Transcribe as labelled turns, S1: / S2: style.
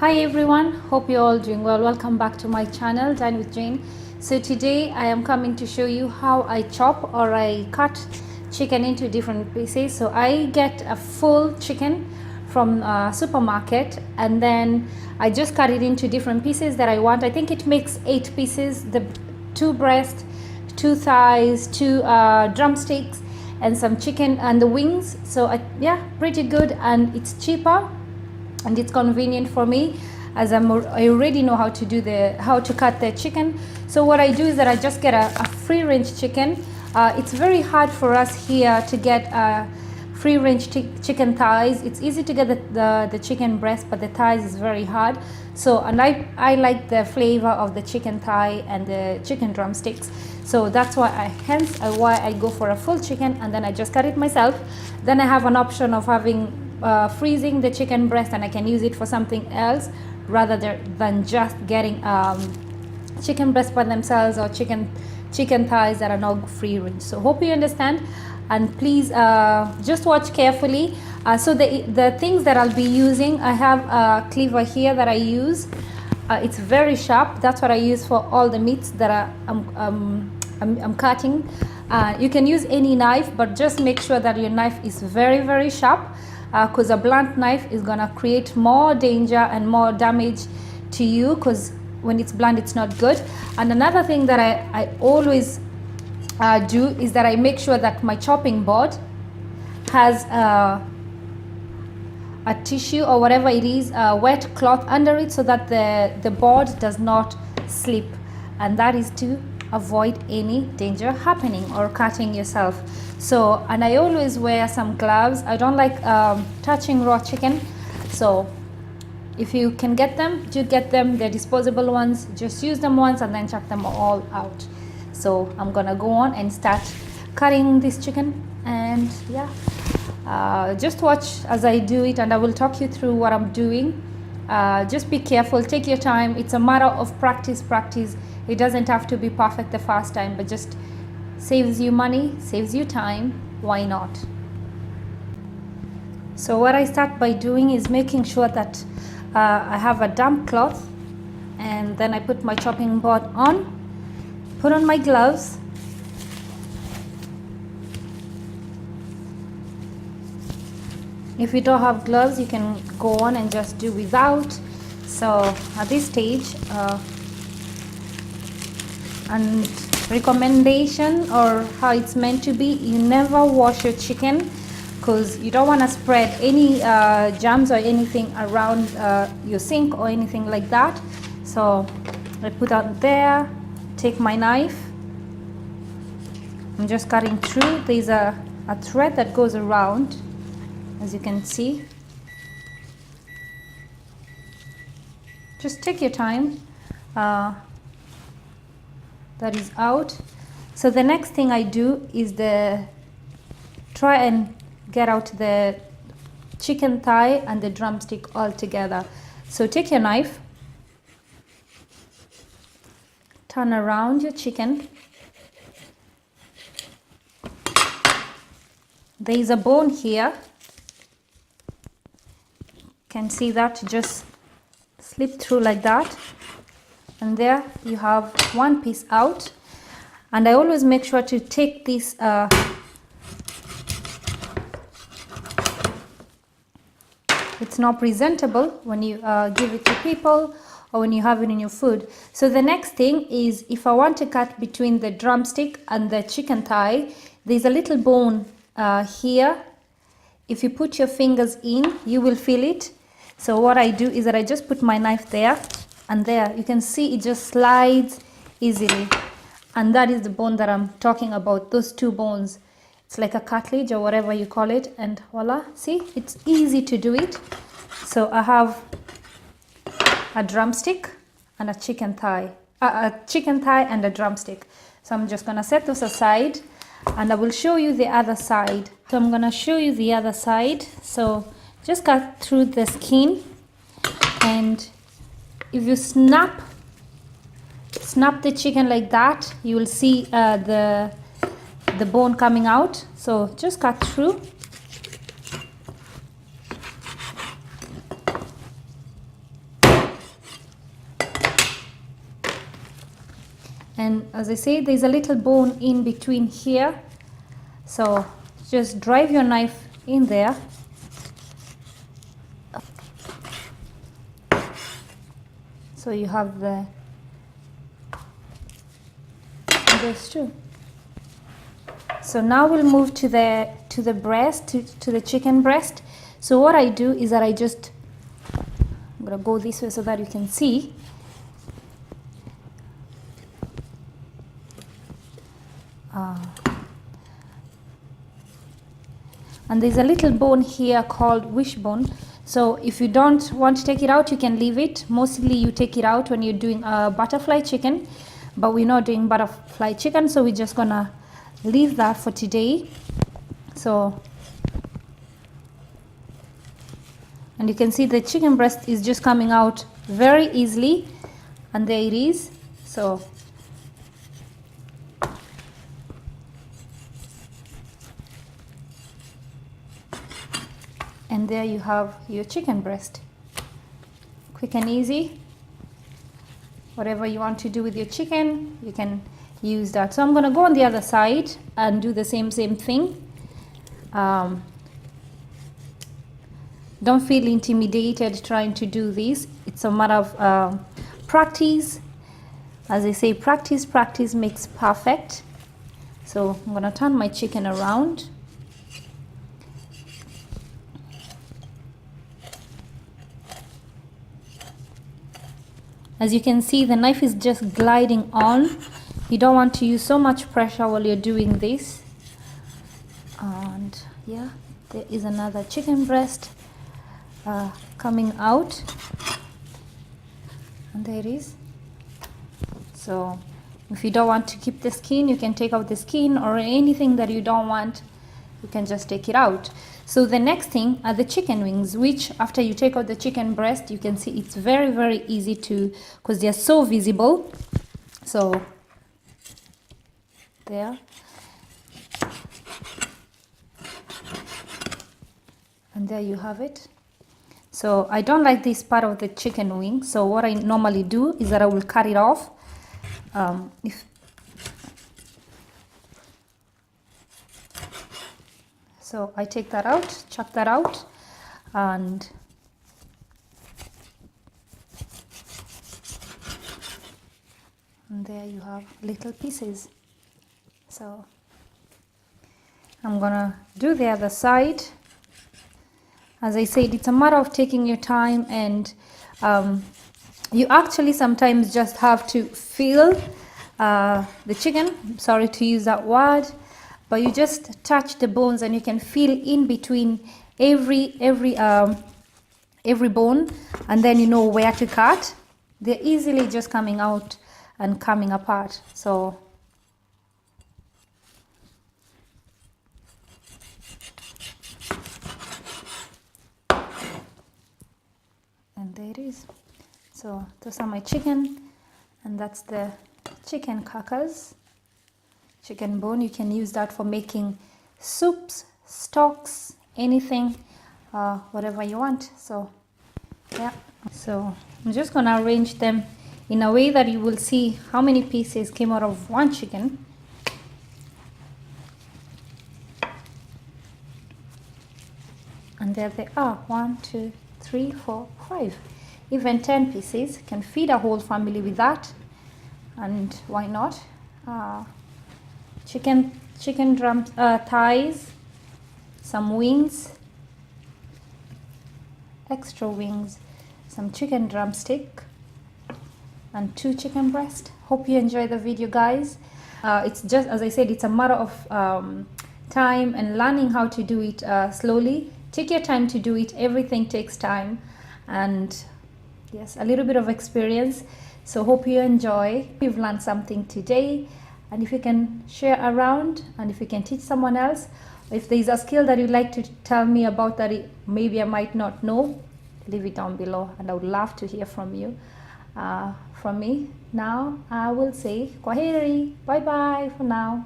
S1: Hi everyone, hope you're all doing well. Welcome back to my channel, Dine with Jane. So today I am coming to show you how I chop or I cut chicken into different pieces. So I get a full chicken from a supermarket and then I just cut it into different pieces that I want. I think it makes 8 pieces, the 2 breasts, 2 thighs, 2 drumsticks and some chicken and the wings. So yeah, pretty good, and it's cheaper and it's convenient for me as I already know how to cut the chicken. So what I do is that I just get a free range chicken. It's very hard for us here to get free range chicken thighs. It's easy to get the chicken breast, but the thighs is very hard. So, and I like the flavor of the chicken thigh and the chicken drumsticks. So that's why why I go for a full chicken and then I just cut it myself. Then I have an option of having freezing the chicken breast, and I can use it for something else rather than just getting chicken breast by themselves or chicken thighs that are not free range. So hope you understand, and please just watch carefully. So the things that I'll be using, I have a cleaver here that I use. It's very sharp. That's what I use for all the meats that I'm cutting. You can use any knife, but just make sure that your knife is very, very sharp, because a blunt knife is gonna create more danger and more damage to you, because when it's blunt it's not good. And another thing that I always do is that I make sure that my chopping board has a tissue or whatever it is, a wet cloth under it, so that the board does not slip, and that is to avoid any danger happening or cutting yourself. So, and I always wear some gloves. I don't like touching raw chicken, so if you can get them, do get them. They're disposable ones. Just use them once and then chuck them all out. So I'm gonna go on and start cutting this chicken, and yeah, just watch as I do it, and I will talk you through what I'm doing. Just be careful, take your time. It's a matter of practice. It doesn't have to be perfect the first time, but just saves you money, saves you time. Why not? So what I start by doing is making sure that I have a damp cloth, and then I put my chopping board on, put on my gloves, if you don't have gloves you can go on and just do without. So at this stage, and recommendation or how it's meant to be, you never wash your chicken, because you don't want to spread any germs or anything around your sink or anything like that. So I put out there, take my knife, I'm just cutting through. There's a thread that goes around, as you can see. Just take your time. That is out. So the next thing I do is try and get out the chicken thigh and the drumstick all together. So take your knife, turn around your chicken. There is a bone here. Can see that, just slip through like that, and there you have one piece out. And I always make sure to take this it's not presentable when you give it to people or when you have it in your food. So the next thing is, if I want to cut between the drumstick and the chicken thigh, there's a little bone here. If you put your fingers in, you will feel it. So what I do is that I just put my knife there, and there you can see it just slides easily, and that is the bone that I'm talking about. Those 2 bones, it's like a cartilage or whatever you call it, and voila, see, it's easy to do it. So I have a drumstick and a chicken thigh, and a drumstick. So I'm just gonna set those aside, and I will show you the other side. So I'm gonna show you the other side. So just cut through the skin, and if you snap the chicken like that, you will see the bone coming out. So just cut through. And as I say, there's a little bone in between here, so just drive your knife in there. So you have those two. So now we'll move to the breast, to the chicken breast. So what I do is that I'm gonna go this way so that you can see. And there's a little bone here called wishbone. So if you don't want to take it out, you can leave it. Mostly you take it out when you're doing a butterfly chicken, but we're not doing butterfly chicken, so we're just gonna leave that for today. So, and you can see the chicken breast is just coming out very easily, and there it is. So and there you have your chicken breast. Quick and easy. Whatever you want to do with your chicken, you can use that. So I'm going to go on the other side and do the same thing. Don't feel intimidated trying to do this. It's a matter of practice. As I say, practice makes perfect. So I'm going to turn my chicken around. As you can see, the knife is just gliding on. You don't want to use so much pressure while you're doing this. And yeah, there is another chicken breast coming out. And there it is. So if you don't want to keep the skin, you can take out the skin, or anything that you don't want, you can just take it out. So the next thing are the chicken wings, which after you take out the chicken breast, you can see it's very easy to, because they're so visible. So there. And there you have it. So I don't like this part of the chicken wing, so what I normally do is that I will cut it off. So I take that out, chop that out, and there you have little pieces. So I'm gonna do the other side. As I said, it's a matter of taking your time, and you actually sometimes just have to feel the chicken. Sorry to use that word, but you just touch the bones and you can feel in between every bone, and then you know where to cut. They're easily just coming out and coming apart. So and there it is. So those are my chicken, and that's the chicken carcass, chicken bone. You can use that for making soups, stocks, anything, whatever you want. So yeah, so I'm just gonna arrange them in a way that you will see how many pieces came out of one chicken. And there they are, 1, 2, 3, 4, 5, even 10 pieces. Can feed a whole family with that, and why not? Chicken thighs, some wings, extra wings, some chicken drumstick, and 2 chicken breast. Hope you enjoy the video, guys. It's just, as I said, it's a matter of time and learning how to do it slowly. Take your time to do it. Everything takes time, and yes, a little bit of experience. So hope you enjoy. You've learned something today, and if you can share around, and if you can teach someone else, if there's a skill that you'd like to tell me about that maybe I might not know, leave it down below, and I would love to hear from you. From me now, I will say kwaheri, bye bye for now.